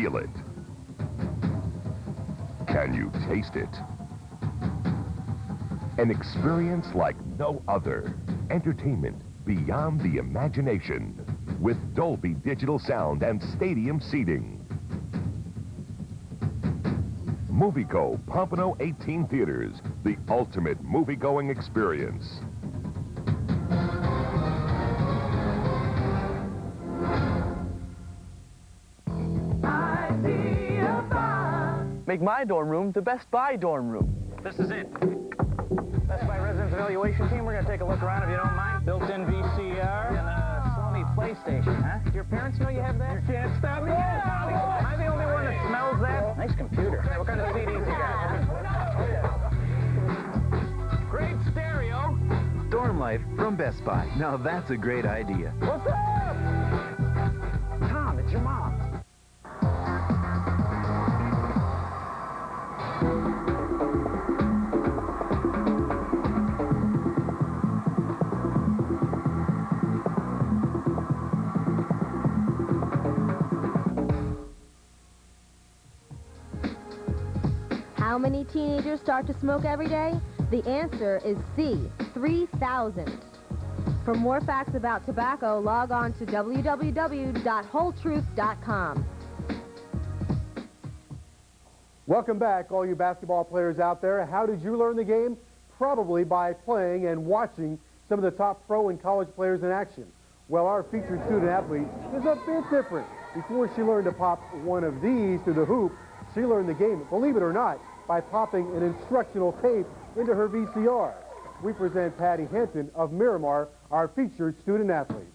feel it? Can you taste it? An experience like no other. Entertainment beyond the imagination with Dolby Digital Sound and stadium seating. Movieco Pompano 18 Theaters, the ultimate movie-going experience. Make my dorm room the Best Buy dorm room. This is it. Best Buy Residence Evaluation Team. We're going to take a look around if you don't mind. Built-in VCR and a Sony PlayStation, huh? Your parents know you have that? You can't stop me. Am I the only one that smells that? Nice computer. Hey, what kind of CDs you got? Great stereo. Dorm life from Best Buy. Now that's a great idea. What's up? Tom, it's your mom. How many teenagers start to smoke every day? The answer is C, 3,000. For more facts about tobacco, log on to www.wholetruth.com. Welcome back, all you basketball players out there. How did you learn the game? Probably by playing and watching some of the top pro and college players in action. Well, our featured student athlete is a bit different. Before she learned to pop one of these through the hoop, she learned the game, believe it or not, by popping an instructional tape into her VCR. We present Patty Hinton of Miramar, our featured student athlete.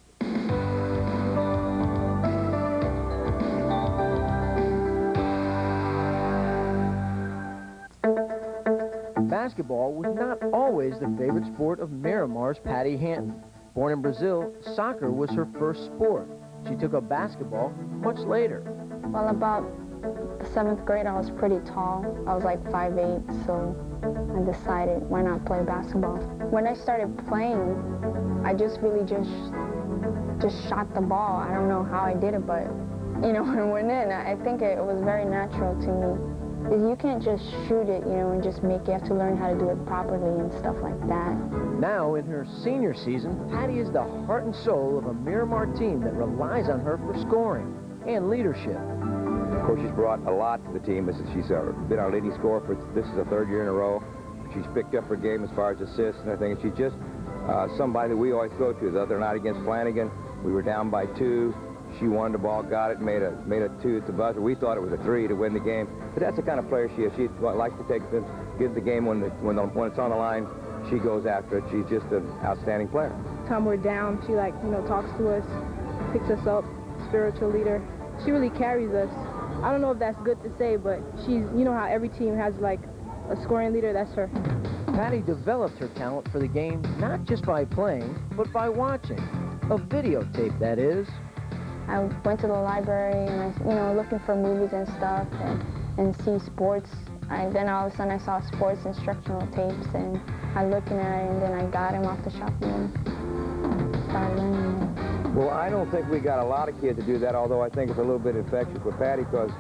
Basketball was not always the favorite sport of Miramar's Patty Hinton. Born in Brazil, soccer was her first sport. She took up basketball much later. Well, about 7th grade, I was pretty tall. I was like 5'8", so I decided, why not play basketball? When I started playing, I just really just shot the ball. I don't know how I did it, but, you know, when it went in, I think it was very natural to me. You can't just shoot it, you know, and just make it. You have to learn how to do it properly and stuff like that. Now, in her senior season, Patty is the heart and soul of a Miramar team that relies on her for scoring and leadership. Of course, she's brought a lot to the team. She's been our leading scorer for, this is the 3rd year in a row. She's picked up her game as far as assists and everything. And she's just somebody that we always go to. The other night against Flanagan, we were down by 2. She won the ball, got it, made a 2 at the buzzer. We thought it was a 3 to win the game. But that's the kind of player she is. She likes to give the game when it's on the line. She goes after it. She's just an outstanding player. Time we're down, she talks to us, picks us up, spiritual leader. She really carries us. I don't know if that's good to say, but she's, you know how every team has like a scoring leader, that's her. Patty developed her talent for the game not just by playing, but by watching. A videotape, that is. I went to the library and I, looking for movies and stuff and see sports. Then all of a sudden I saw sports instructional tapes and I looking at it and then I got him off the shop and started learning it. Well, I don't think we got a lot of kids to do that, although I think it's a little bit infectious with Patty because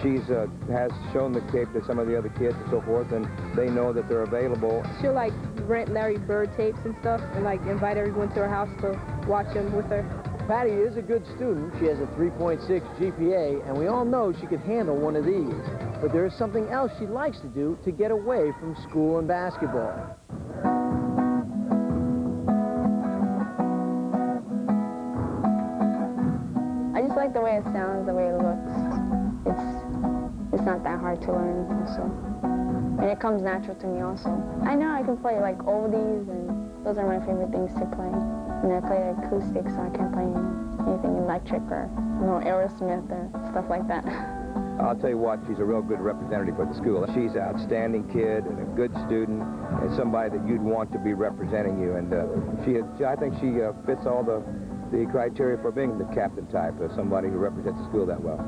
she's has shown the tape to some of the other kids and so forth, and they know that they're available. She'll like rent Larry Bird tapes and stuff and like invite everyone to her house to watch them with her. Patty is a good student. She has a 3.6 GPA, and we all know she could handle one of these. But there is something else she likes to do to get away from school and basketball. I just like the way it sounds, the way it looks. It's not that hard to learn also. And it comes natural to me also. I know I can play like oldies, and those are my favorite things to play. And I play the acoustic, so I can't play anything electric or Aerosmith or stuff like that. I'll tell you what, she's a real good representative for the school. She's an outstanding kid and a good student and somebody that you'd want to be representing you. And I think she fits all the criteria for being the captain type, somebody who represents the school that well.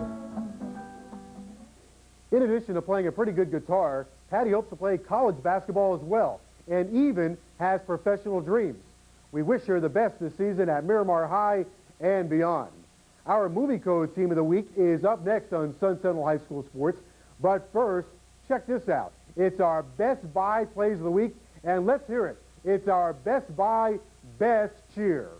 In addition to playing a pretty good guitar, Patty hopes to play college basketball as well and even has professional dreams. We wish her the best this season at Miramar High and beyond. Our Movie Code Team of the Week is up next on Sun Sentinel High School Sports. But first, check this out. It's our Best Buy Plays of the Week, and let's hear it. It's our Best Buy Best Cheer.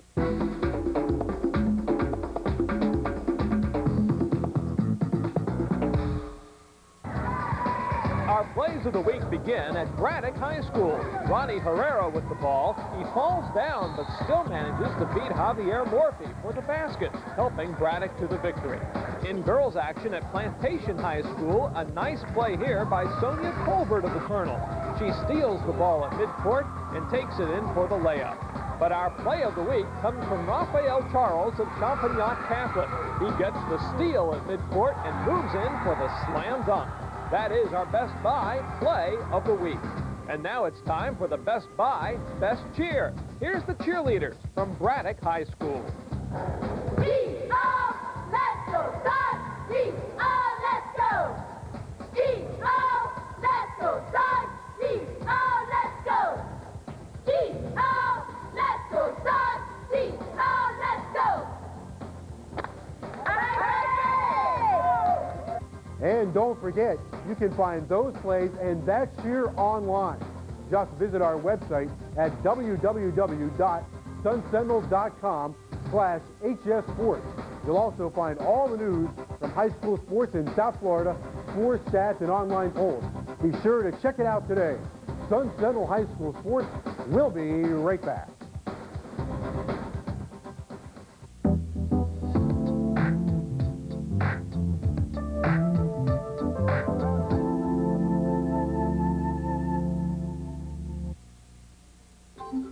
Our plays of the week begin at Braddock High School. Ronnie Herrera with the ball. He falls down but still manages to beat Javier Morphy for the basket, helping Braddock to the victory. In girls action at Plantation High School, a nice play here by Sonia Colbert of the Colonel. She steals the ball at midcourt and takes it in for the layup. But our play of the week comes from Raphael Charles of Champagnat Catholic. He gets the steal at midcourt and moves in for the slam dunk. That is our Best Buy Play of the Week. And now it's time for the Best Buy Best Cheer. Here's the cheerleaders from Braddock High School. G-O, let's go, Sun! G-O, let's go! G-O, let's go, Sun! G-O, let's go! G-O, let's go, Sun! G-O, let's go! And don't forget, you can find those plays and that cheer online. Just visit our website at www.sunsentinel.com/HSSports. You'll also find all the news from high school sports in South Florida, score stats, and online polls. Be sure to check it out today. Sun Sentinel High School Sports will be right back.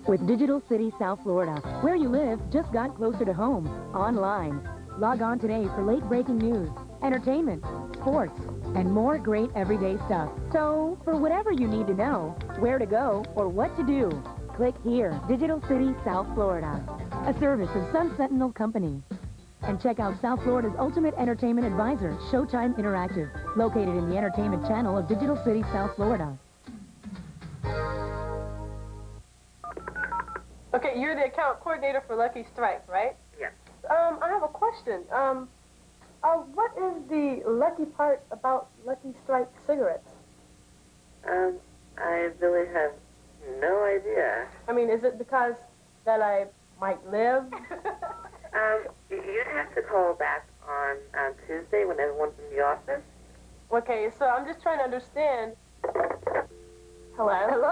With Digital City South Florida, where you live just got closer to home, online. Log on today for late-breaking news, entertainment, sports, and more great everyday stuff. So, for whatever you need to know, where to go, or what to do, click here, Digital City South Florida, a service of Sun Sentinel Company. And check out South Florida's ultimate entertainment advisor, Showtime Interactive, located in the entertainment channel of Digital City South Florida. Okay, you're the account coordinator for Lucky Strike, right? Yes. I have a question. What is the lucky part about Lucky Strike cigarettes? I really have no idea. I mean, is it because that I might live? You'd have to call back on Tuesday when everyone's in the office. Okay, so I'm just trying to understand. Hello? Hello?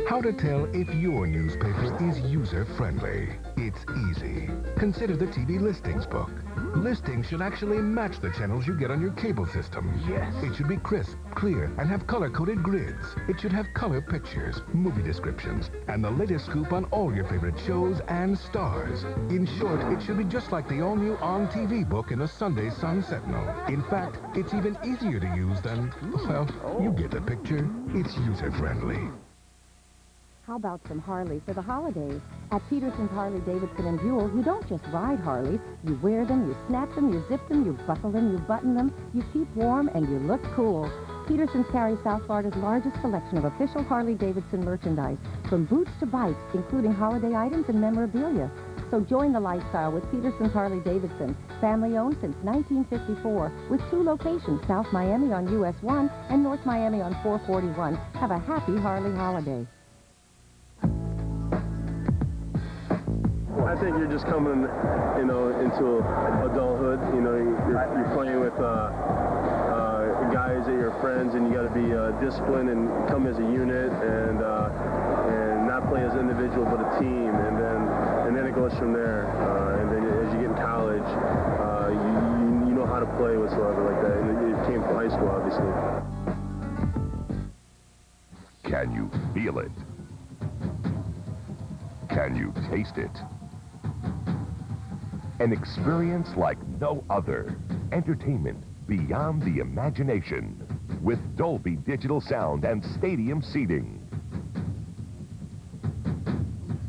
How to tell if your newspaper is user-friendly. It's easy. Consider the TV listings book. Listings should actually match the channels you get on your cable system. Yes. It should be crisp, clear, and have color-coded grids. It should have color pictures, movie descriptions, and the latest scoop on all your favorite shows and stars. In short, it should be just like the all-new on-TV book in a Sunday Sun Sentinel. In fact, it's even easier to use than, well, you get the picture. It's user-friendly. How about some Harley for the holidays? At Peterson's Harley Davidson and Buell, you don't just ride Harleys. You wear them, you snap them, you zip them, you buckle them, you button them, you keep warm, and you look cool. Peterson's carries South Florida's largest selection of official Harley Davidson merchandise, from boots to bikes, including holiday items and memorabilia. So join the lifestyle with Peterson's Harley Davidson, family-owned since 1954, with 2 locations, South Miami on US 1 and North Miami on 441. Have a happy Harley holiday. I think you're just coming, into adulthood. You're playing with guys that are friends, and you got to be disciplined and come as a unit, and not play as an individual but a team. And then it goes from there. And then as you get in college, you know how to play whatsoever like that. And it came from high school, obviously. Can you feel it? Can you taste it? An experience like no other. Entertainment beyond the imagination. With Dolby Digital Sound and stadium seating.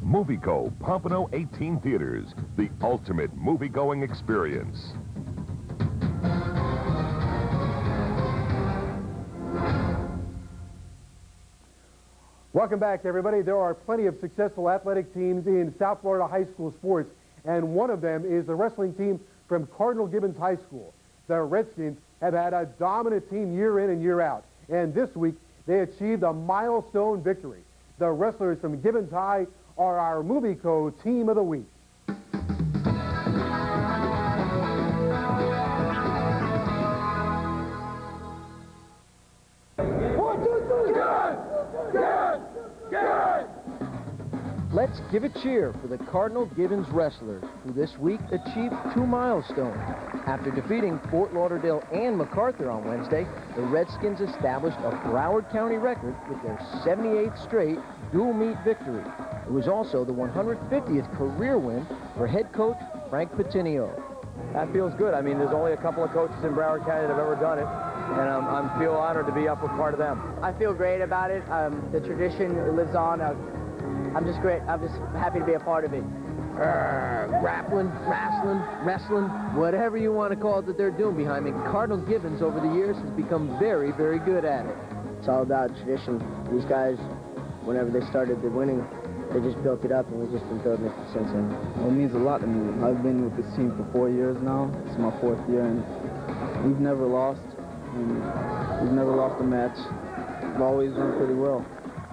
Movieco Pompano 18 Theaters. The ultimate movie-going experience. Welcome back, everybody. There are plenty of successful athletic teams in South Florida high school sports, and one of them is the wrestling team from Cardinal Gibbons High School. The Redskins have had a dominant team year in and year out, and this week they achieved a milestone victory. The wrestlers from Gibbons High are our MovieCo Team of the Week. Let's give a cheer for the Cardinal Gibbons wrestlers, who this week achieved 2 milestones. After defeating Fort Lauderdale and MacArthur on Wednesday, the Redskins established a Broward County record with their 78th straight dual meet victory. It was also the 150th career win for head coach Frank Patinio. That feels good. I mean, there's only a couple of coaches in Broward County that have ever done it, and I feel honored to be up with part of them. I feel great about it. The tradition lives on. I'm just great. I'm just happy to be a part of it. Grappling, wrestling, whatever you want to call it that they're doing behind me, Cardinal Gibbons over the years has become very, very good at it. It's all about tradition. These guys, whenever they started the winning, they just built it up, and we've just been building it since then. Well, it means a lot to me. I've been with this team for 4 years now. It's my 4th year, and we've never lost. We've never lost a match. We've always done pretty well.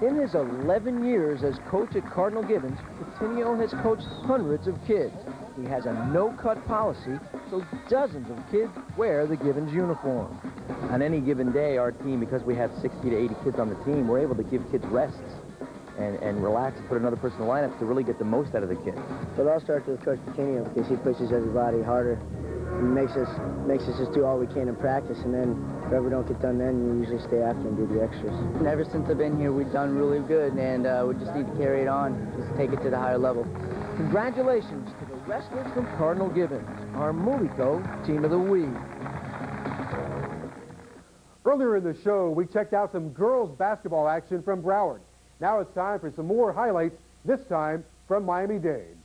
In his 11 years as coach at Cardinal Gibbons, Patinio has coached hundreds of kids. He has a no-cut policy, so dozens of kids wear the Gibbons uniform. On any given day, our team, because we have 60 to 80 kids on the team, we're able to give kids rests and relax and put another person in the lineup to really get the most out of the kids. But it all starts with Coach Patinio, because he pushes everybody harder and makes us just do all we can in practice, and then whatever don't get done then, you usually stay after and do the extras. And ever since I've been here, we've done really good, and we just need to carry it on, just take it to the higher level. Congratulations to the wrestlers from Cardinal Gibbons, our MovieCo Team of the Week. Earlier in the show, we checked out some girls basketball action from Broward. Now it's time for some more highlights, this time from Miami-Dade.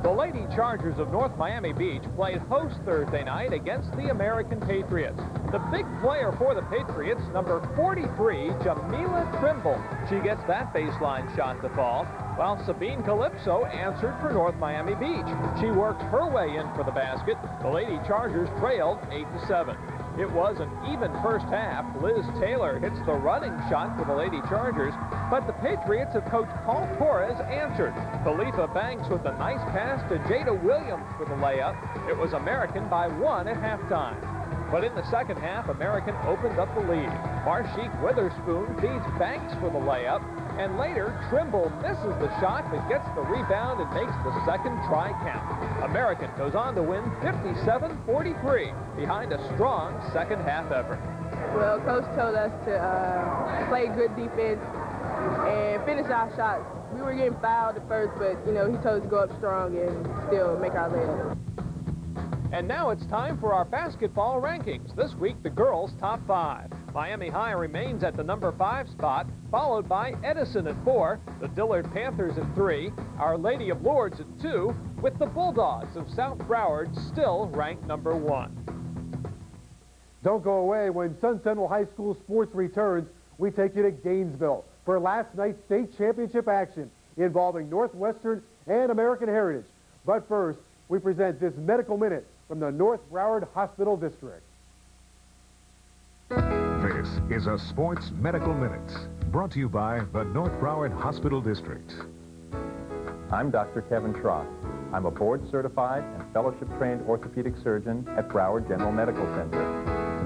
The Lady Chargers of North Miami Beach played host Thursday night against the American Patriots. The big player for the Patriots, number 43, Jamila Trimble. She gets that baseline shot to fall, while Sabine Calypso answered for North Miami Beach. She worked her way in for the basket. The Lady Chargers trailed 8-7. It was an even first half. Liz Taylor hits the running shot for the Lady Chargers, but the Patriots of Coach Paul Torres answered. Khalifa Banks with a nice pass to Jada Williams for the layup. It was American by 1 at halftime. But in the second half, American opened up the lead. Marshik Witherspoon feeds Banks for the layup, and later Trimble misses the shot but gets the rebound and makes the second try count. American goes on to win 57-43 behind a strong second half effort. Well, Coach told us to play good defense and finish our shots. We were getting fouled at first, but, he told us to go up strong and still make our layup. And now it's time for our basketball rankings. This week, the girls' top 5. Miami High remains at the number 5 spot, followed by Edison at 4, the Dillard Panthers at 3, Our Lady of Lourdes at 2, with the Bulldogs of South Broward still ranked number 1. Don't go away. When Sun Sentinel High School sports returns, we take you to Gainesville for last night's state championship action involving Northwestern and American Heritage. But first, we present this medical minute from the North Broward Hospital District. This is a Sports Medical Minute, brought to you by the North Broward Hospital District. I'm Dr. Kevin Schrock. I'm a board-certified and fellowship-trained orthopedic surgeon at Broward General Medical Center.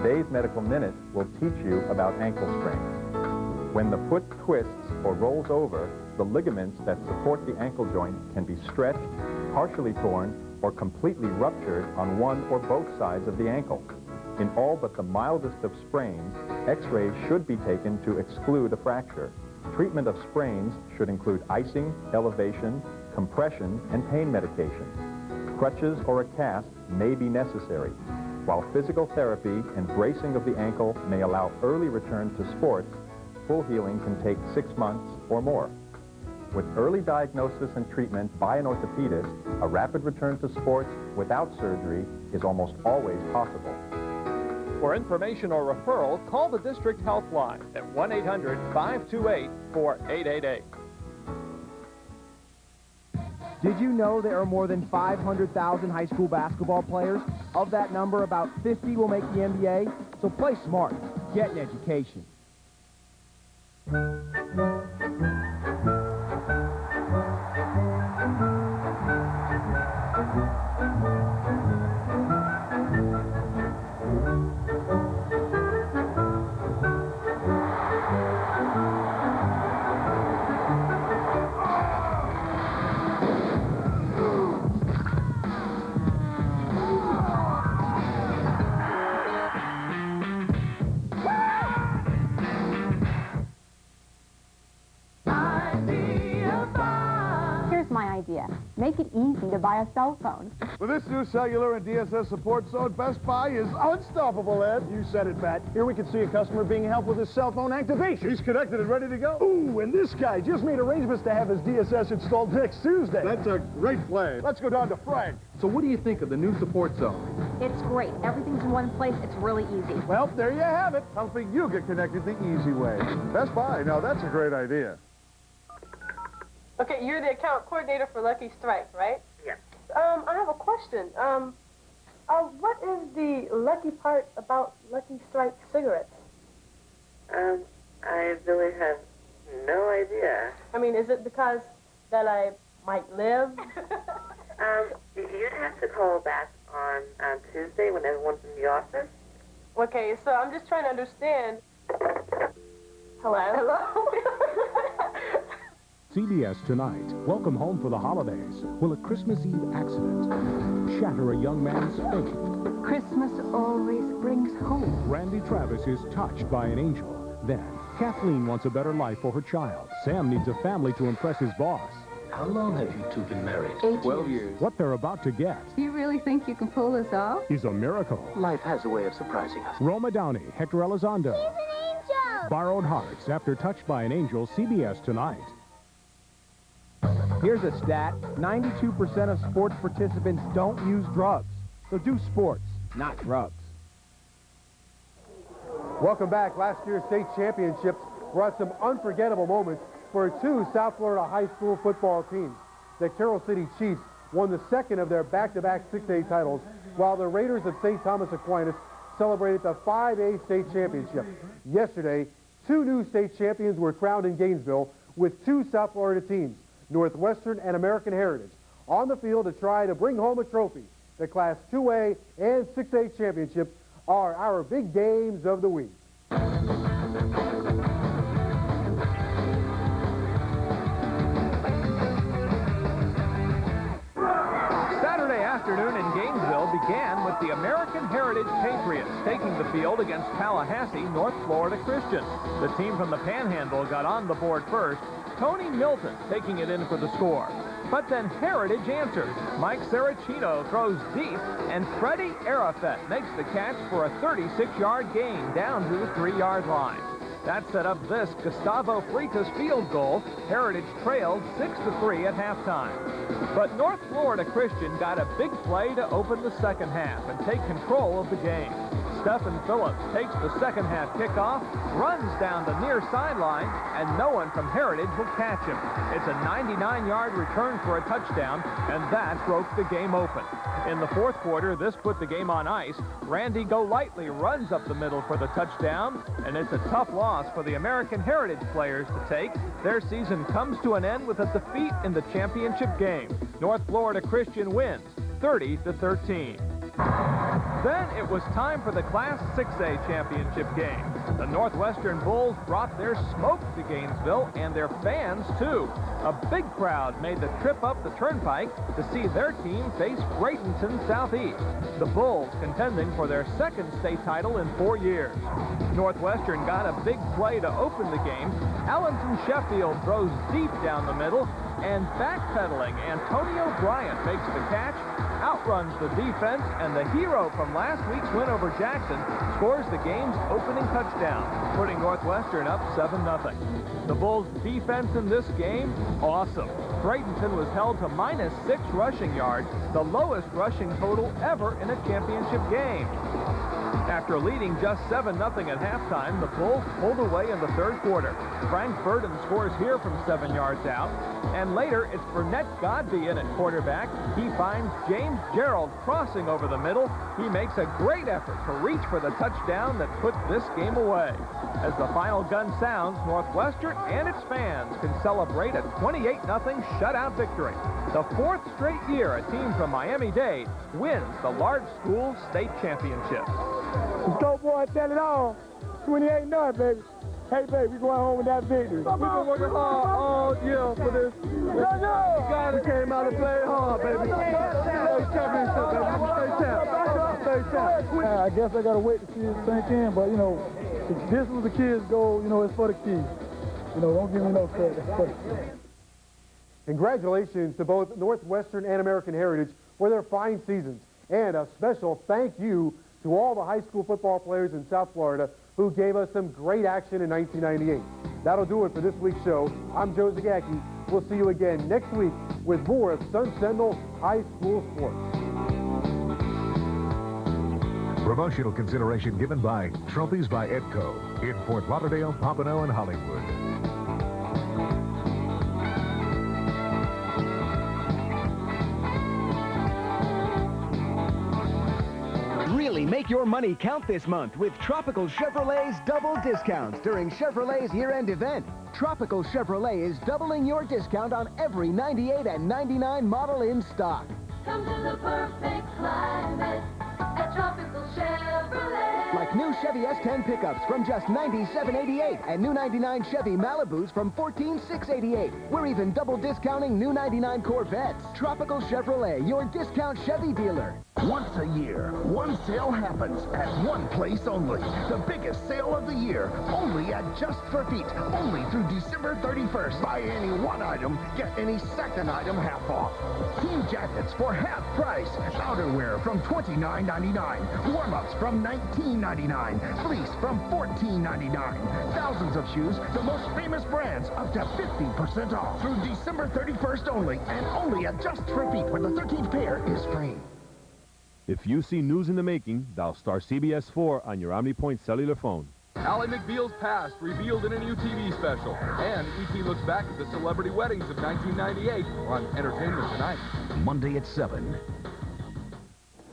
Today's Medical Minute will teach you about ankle sprains. When the foot twists or rolls over, the ligaments that support the ankle joint can be stretched, partially torn, or completely ruptured on one or both sides of the ankle. In all but the mildest of sprains, x-rays should be taken to exclude a fracture. Treatment of sprains should include icing, elevation, compression, and pain medication. Crutches or a cast may be necessary. While physical therapy and bracing of the ankle may allow early return to sports, full healing can take 6 months or more. With early diagnosis and treatment by an orthopedist, a rapid return to sports without surgery is almost always possible. For information or referral, call the District Health Line at 1-800-528-4888. Did you know there are more than 500,000 high school basketball players? Of that number, about 50 will make the NBA. So play smart. Get an education. Make it easy to buy a cell phone. With this new cellular and DSS support zone, Best Buy is unstoppable, Ed. You said it, Pat. Here we can see a customer being helped with his cell phone activation. He's connected and ready to go. Ooh, and this guy just made arrangements to have his DSS installed next Tuesday. That's a great play. Let's go down to Frank. So what do you think of the new support zone? It's great. Everything's in one place. It's really easy. Well, there you have it. Helping you get connected the easy way. Best Buy. Now, that's a great idea. Okay, you're the account coordinator for Lucky Strike, right? Yes. I have a question. What is the lucky part about Lucky Strike cigarettes? I really have no idea. I mean, is it because that I might live? You'd have to call back on Tuesday when everyone's in the office. Okay, so I'm just trying to understand. Hello? Hello? CBS Tonight. Welcome home for the holidays. Will a Christmas Eve accident shatter a young man's faith? Christmas always brings hope. Randy Travis is touched by an angel. Then, Kathleen wants a better life for her child. Sam needs a family to impress his boss. How long have you two been married? 12 years. What they're about to get Do you really think you can pull this off? is a miracle. Life has a way of surprising us. Roma Downey, Hector Elizondo. He's an angel! Borrowed Hearts, after Touched by an Angel, CBS Tonight. Here's a stat. 92% of sports participants don't use drugs. So do sports, not drugs. Welcome back. Last year's state championships brought some unforgettable moments for two South Florida high school football teams. The Carroll City Chiefs won the second of their back-to-back 6A titles, while the Raiders of St. Thomas Aquinas celebrated the 5A state championship. Yesterday, two new state champions were crowned in Gainesville with two South Florida teams, Northwestern and American Heritage, on the field to try to bring home a trophy. The Class 2A and 6A championships are our big games of the week. Saturday afternoon in Gainesville began with the American Heritage Patriots taking the field against Tallahassee, North Florida Christian. The team from the Panhandle got on the board first, Tony Milton taking it in for the score. But then Heritage answers. Mike Saracino throws deep, and Freddie Arafat makes the catch for a 36-yard gain down to the 3-yard line. That set up this Gustavo Freitas field goal. Heritage trailed 6-3 at halftime. But North Florida Christian got a big play to open the second half and take control of the game. Stephen Phillips takes the second half kickoff, runs down the near sideline, and no one from Heritage will catch him. It's a 99-yard return for a touchdown, and that broke the game open. In the fourth quarter, this put the game on ice. Randy Golightly runs up the middle for the touchdown, and it's a tough loss for the American Heritage players to take. Their season comes to an end with a defeat in the championship game. North Florida Christian wins 30-13. Then it was time for the Class 6A championship game. The Northwestern Bulls brought their smoke to Gainesville, and their fans, too. A big crowd made the trip up the turnpike to see their team face Bradenton Southeast. The Bulls contending for their second state title in 4 years. Northwestern got a big play to open the game. Allenton Sheffield throws deep down the middle, and backpedaling, Antonio Bryant makes the catch, outruns the defense, and the hero from last week's win over Jackson scores the game's opening touchdown, putting Northwestern up 7-0. The Bulls' defense in this game, awesome. Bradenton was held to -6 rushing yards, the lowest rushing total ever in a championship game. After leading just 7-0 at halftime, the Bulls pulled away in the third quarter. Frank Burden scores here from 7 yards out. And later, it's Burnett Godby in at quarterback. He finds James Gerald crossing over the middle. He makes a great effort to reach for the touchdown that put this game away. As the final gun sounds, Northwestern and its fans can celebrate a 28-0 shutout victory. The 4th straight year a team from Miami-Dade wins the large school state championship. Go boy, tell it all. 28-0, baby. Hey, baby, we going home with that victory. We've been working hard all year for this. Guys that came out and played hard, baby. State championship, baby. State champ. I guess I got to wait to see it sink in, but, you know, this was the kids' goal. You know, it's for the kids. You know, don't give me no credit. It's for the kids. Congratulations to both Northwestern and American Heritage for their fine seasons. And a special thank you to all the high school football players in South Florida who gave us some great action in 1998. That'll do it for this week's show. I'm Joe Zagacki. We'll see you again next week with more of Sun Sentinel High School Sports. Promotional consideration given by Trophies by Edco in Fort Lauderdale, Pompano, and Hollywood. Really make your money count this month with Tropical Chevrolet's double discounts during Chevrolet's year-end event. Tropical Chevrolet is doubling your discount on every 98 and 99 model in stock. Come to the perfect climate at Tropical Chevrolet. Like new Chevy S10 pickups from just $97.88 and new 99 Chevy Malibus from $14,688. We're even double discounting new 99 Corvettes. Tropical Chevrolet, your discount Chevy dealer. Once a year, one sale happens at one place only. The biggest sale of the year, only at Just for Feet, only through December 31st. Buy any one item, get any second item half off. Team jackets for half price. Outerwear from $29.99. Warm-ups from $19.99. Fleece from $14.99. Thousands of shoes, the most famous brands, up to 50% off. Through December 31st only, and only at Just for Feet, where the 13th pair is free. If you see news in the making, dial star CBS 4 on your OmniPoint cellular phone. Ally McBeal's past revealed in a new TV special. And E.T. looks back at the celebrity weddings of 1998 on Entertainment Tonight. Monday at 7.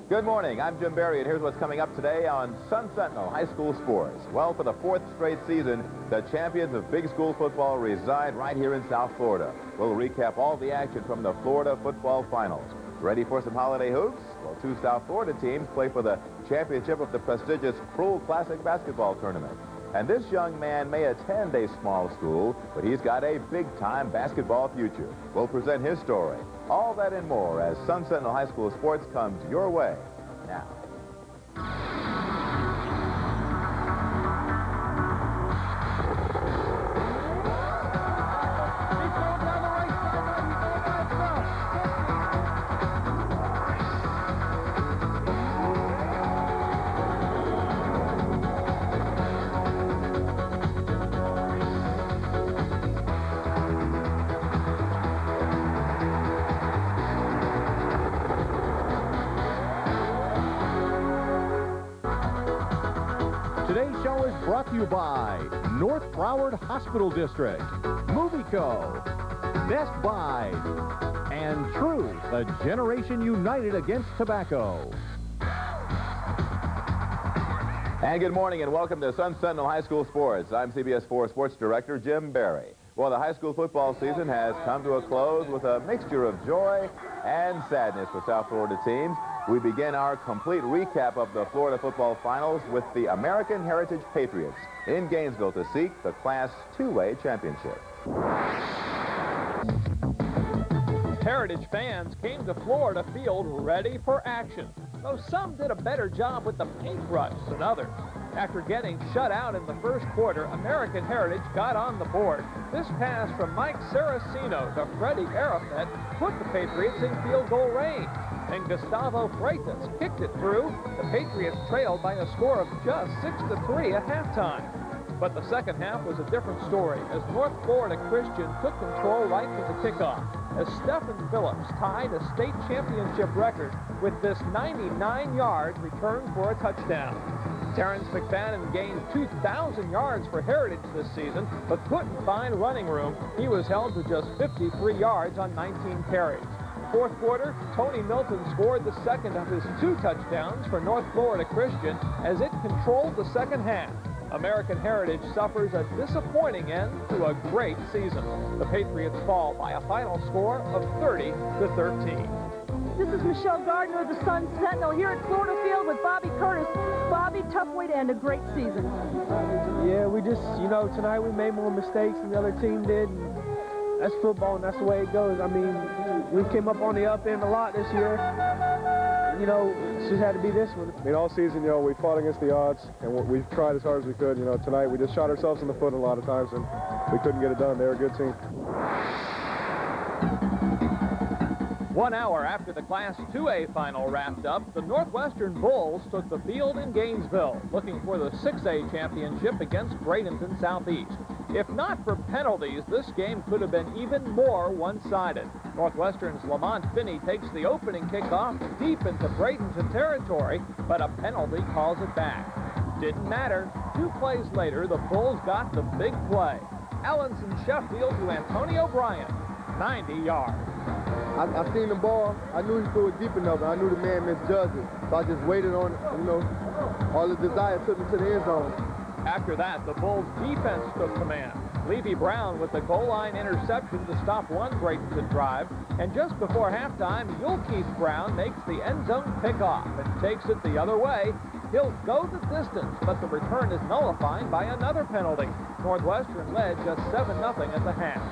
Good morning. I'm Jim Barry, and here's what's coming up today on Sun Sentinel High School Sports. Well, for the 4th straight season, the champions of big school football reside right here in South Florida. We'll recap all the action from the Florida football finals. Ready for some holiday hoops? Well, 2 South Florida teams play for the championship of the prestigious Cruel Classic basketball tournament. And this young man may attend a small school, but he's got a big-time basketball future. We'll present his story. All that and more as Sun Sentinel High School Sports comes your way now. Today's show is brought to you by North Broward Hospital District, Movieco, Best Buy, and True, the generation united against tobacco. And good morning and welcome to Sun Sentinel High School Sports. I'm CBS 4 Sports Director Jim Barry. Well, the high school football season has come to a close with a mixture of joy and sadness for South Florida teams. We begin our complete recap of the Florida football finals with the American Heritage Patriots in Gainesville to seek the Class 2A championship. Heritage fans came to Florida Field ready for action, though some did a better job with the paintbrush than others. After getting shut out in the first quarter, American Heritage got on the board. This pass from Mike Saraceno to Freddie Arafat put the Patriots in field goal range. And Gustavo Freitas kicked it through. The Patriots trailed by a score of just 6-3 at halftime. But the second half was a different story as North Florida Christian took control right from the kickoff, as Stephen Phillips tied a state championship record with this 99-yard return for a touchdown. Terrence McFadden gained 2,000 yards for Heritage this season, but couldn't find running room. He was held to just 53 yards on 19 carries. Fourth quarter, Tony Milton scored the second of his 2 touchdowns for North Florida Christian as it controlled the second half. American Heritage suffers a disappointing end to a great season. The Patriots fall by a final score of 30-13. This is Michelle Gardner of the Sun Sentinel here at Florida Field with Bobby Curtis. Bobby, tough way to end a great season. Yeah, we just, tonight we made more mistakes than the other team did. And that's football, and that's the way it goes. I mean, we came up on the up end a lot this year. It just had to be this one. I mean, all season, we fought against the odds, and we've tried as hard as we could. Tonight we just shot ourselves in the foot a lot of times, and we couldn't get it done. They were a good team. 1 hour after the Class 2A final wrapped up, the Northwestern Bulls took the field in Gainesville, looking for the 6A championship against Bradenton Southeast. If not for penalties, this game could have been even more one-sided. Northwestern's Lamont Finney takes the opening kickoff deep into Bradenton territory, but a penalty calls it back. Didn't matter. 2 plays later, the Bulls got the big play. Allenson Sheffield to Antonio Bryant, 90 yards. I seen the ball. I knew he threw it deep enough, and I knew the man misjudged it. So I just waited on it, all the desire took me to the end zone. After that, the Bulls' defense took command. Levy Brown with the goal line interception to stop one Bradenton drive. And just before halftime, Yulkeith Brown makes the end zone pickoff and takes it the other way. He'll go the distance, but the return is nullified by another penalty. Northwestern led just 7-0 at the half.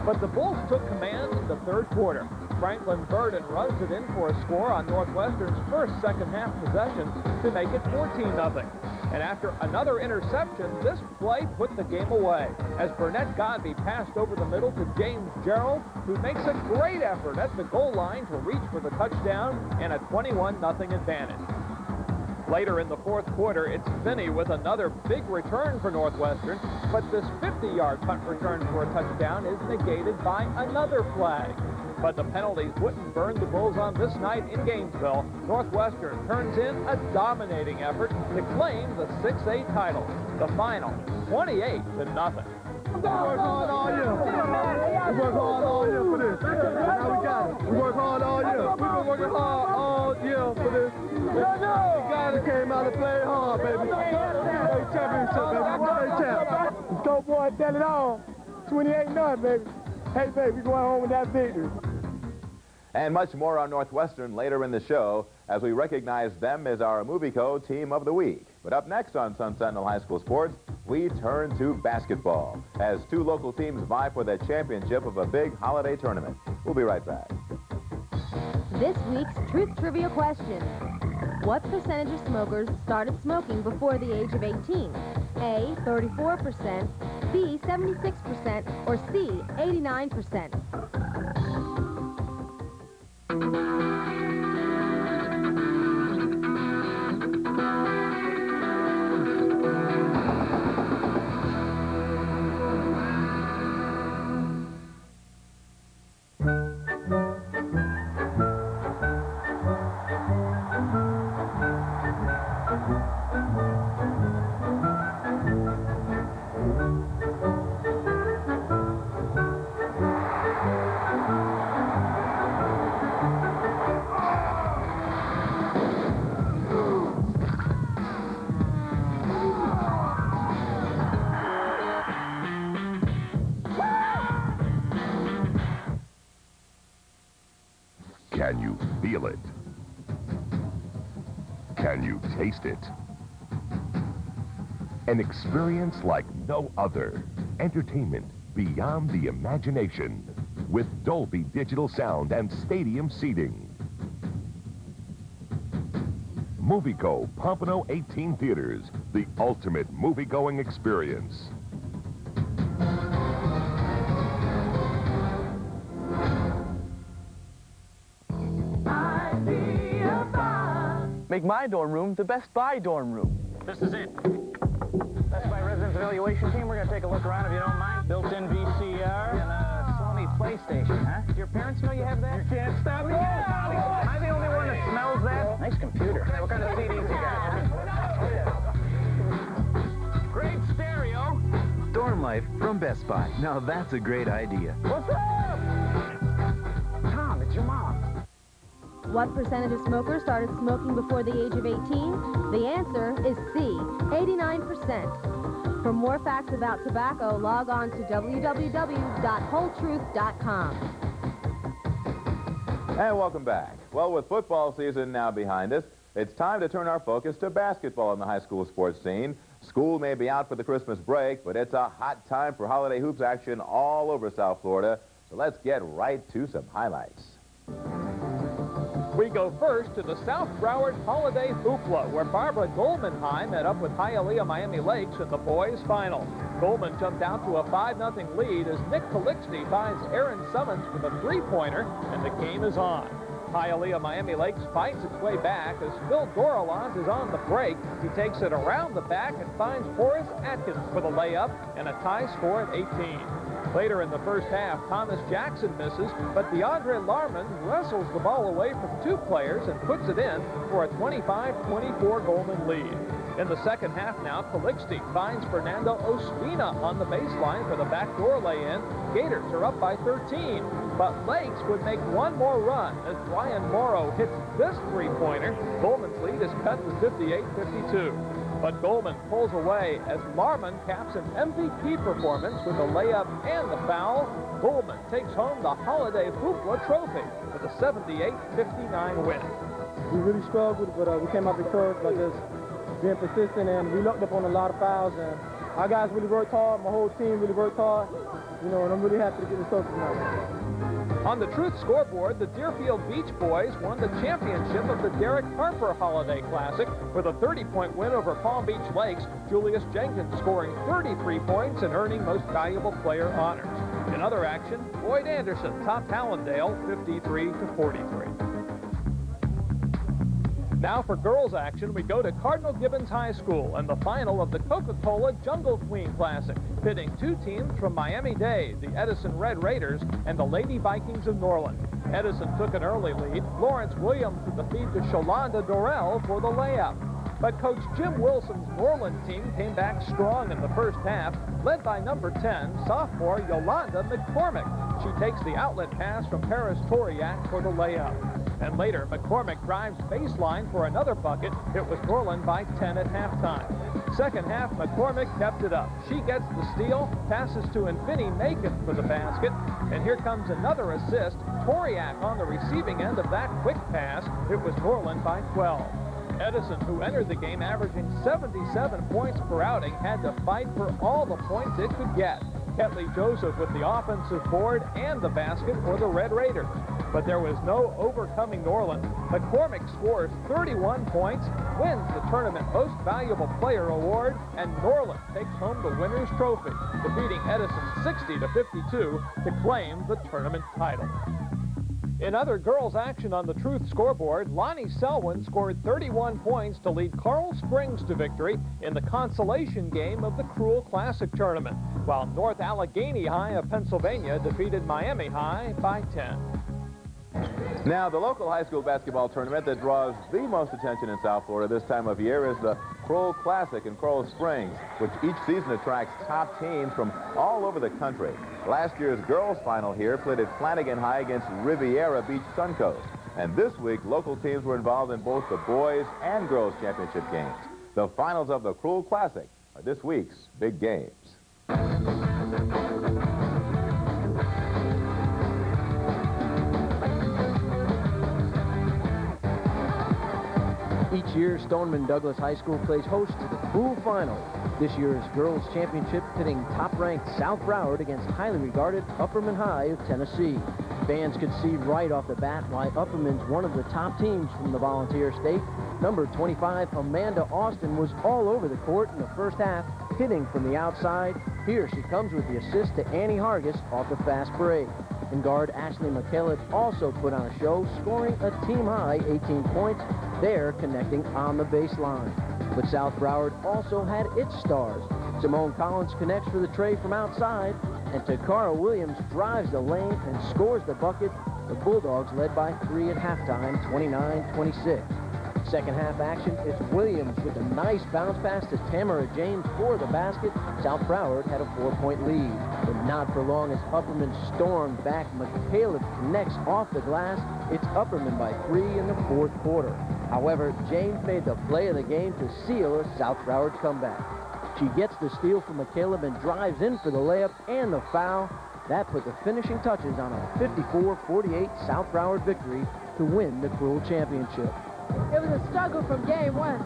But the Bulls took command in the third quarter. Franklin Burden runs it in for a score on Northwestern's first second-half possession to make it 14-0. And after another interception, this play put the game away as Burnett Godby passed over the middle to James Gerald, who makes a great effort at the goal line to reach for the touchdown and a 21-0 advantage. Later in the fourth quarter, it's Finney with another big return for Northwestern, but this 50-yard punt return for a touchdown is negated by another flag. But the penalties wouldn't burn the Bulls on this night in Gainesville. Northwestern turns in a dominating effort to claim the 6A title. The final, 28-0. We work hard all year. We work hard all year for this. Now we got it. We work hard all year. We've been working hard all year for this. We came out and played hard, baby. State championship, baby. State champ. Let's go, boy. Tell it all. 28-0, baby. Hey, baby, we going home with that victory. And much more on Northwestern later in the show as we recognize them as our Movico Team of the Week. But up next on Sun Sentinel High School Sports, we turn to basketball as 2 local teams vie for the championship of a big holiday tournament. We'll be right back. This week's Truth Trivia question. What percentage of smokers started smoking before the age of 18? A, 34%, B, 76%, or C, 89%? Can you feel it? Can you taste it? An experience like no other. Entertainment beyond the imagination with Dolby Digital Sound and stadium seating. Movico Pompano 18 Theaters, the ultimate movie-going experience. Make my dorm room the Best Buy dorm room. This is it. Best Buy Residence Evaluation Team. We're going to take a look around if you don't mind. Built-in VCR and a Sony PlayStation, huh? Your parents know you have that? You can't stop me. Am I the only one that smells that? Nice computer. What kind of CDs you got? Storm Life from Best Buy. Now that's a great idea. What's up? Tom, it's your mom. What percentage of smokers started smoking before the age of 18? The answer is C, 89%. For more facts about tobacco, log on to www.wholetruth.com. And welcome back. Well, with football season now behind us, it's time to turn our focus to basketball in the high school sports scene. School may be out for the Christmas break, but it's a hot time for holiday hoops action all over South Florida. So let's get right to some highlights. We go first to the South Broward Holiday Hoopla, where Barbara Goldman High met up with Hialeah Miami Lakes in the boys' final. Goldman jumped out to a 5-0 lead as Nick Calixte finds Aaron Summons with a three-pointer, and the game is on. Hialeah Miami Lakes fights its way back as Phil Dorilant is on the break. He takes it around the back and finds Horace Atkins for the layup, and a tie score at 18. Later in the first half, Thomas Jackson misses, but DeAndre Larman wrestles the ball away from two players and puts it in for a 25-24 Goldman lead. In the second half now, Calixte finds Fernando Ospina on the baseline for the backdoor lay-in. Gators are up by 13, but Lakes would make one more run as Brian Morrow hits this three-pointer. Goldman's lead is cut to 58-52. But Goldman pulls away as Larman caps an MVP performance with a layup and the foul. Goldman takes home the Holiday Hoopla Trophy with a 78-59 win. We really struggled, but we came out victorious by just being persistent, and we looked up on a lot of fouls, and our guys really worked hard. My whole team really worked hard, and I'm really happy to get this over tonight. On the Truth scoreboard, the Deerfield Beach Boys won the championship of the Derek Harper Holiday Classic with a 30-point win over Palm Beach Lakes. Julius Jenkins scoring 33 points and earning Most Valuable Player honors. In other action, Boyd Anderson topped Hallandale 53-43. Now for girls action, we go to Cardinal Gibbons High School and the final of the Coca-Cola Jungle Queen Classic, pitting two teams from Miami-Dade, the Edison Red Raiders and the Lady Vikings of Norland. Edison took an early lead. Lawrence Williams with the feed to Sholanda Dorrell for the layup. But Coach Jim Wilson's Norland team came back strong in the first half, led by number 10, sophomore Yolanda McCormick. She takes the outlet pass from Paris Toriak for the layup. And later, McCormick drives baseline for another bucket. It was Norland by 10 at halftime. Second half, McCormick kept it up. She gets the steal, passes to Infinity Macon for the basket, and here comes another assist. Toriak on the receiving end of that quick pass. It was Norland by 12. Edison, who entered the game averaging 77 points per outing, had to fight for all the points it could get. Ketley Joseph with the offensive board and the basket for the Red Raiders. But there was no overcoming Norland. McCormick scores 31 points, wins the tournament Most Valuable Player award, and Norland takes home the winner's trophy, defeating Edison 60-52 to claim the tournament title. In other girls' action on the Truth scoreboard, Lonnie Selwyn scored 31 points to lead Coral Springs to victory in the consolation game of the Cruel Classic tournament, while North Allegheny High of Pennsylvania defeated Miami High by 10. Now, the local high school basketball tournament that draws the most attention in South Florida this time of year is the Cruel Classic in Coral Springs, which each season attracts top teams from all over the country. Last year's girls' final here pitted Flanagan High against Riviera Beach Suncoast. And this week, local teams were involved in both the boys' and girls' championship games. The finals of the Cruel Classic are this week's big games. Each year, Stoneman Douglas High School plays host to the Cruel Final. This year's girls' championship pitting top-ranked South Broward against highly regarded Upperman High of Tennessee. Fans could see right off the bat why Upperman's one of the top teams from the Volunteer State. Number 25, Amanda Austin, was all over the court in the first half, hitting from the outside. Here she comes with the assist to Annie Hargis off the fast break. And guard Ashley McKillop also put on a show, scoring a team-high 18 points, there connecting on the baseline. But South Broward also had its stars. Simone Collins connects for the tray from outside, and Takara Williams drives the lane and scores the bucket. The Bulldogs led by 3 at halftime, 29-26. Second half action, it's Williams with a nice bounce pass to Tamara James for the basket. South Broward had a 4-point lead. But not for long as Upperman stormed back. McCaleb connects off the glass. It's Upperman by 3 in the fourth quarter. However, James made the play of the game to seal a South Broward comeback. She gets the steal from McCaleb and drives in for the layup and the foul. That put the finishing touches on a 54-48 South Broward victory to win the Cruel Championship. It was a struggle from game one.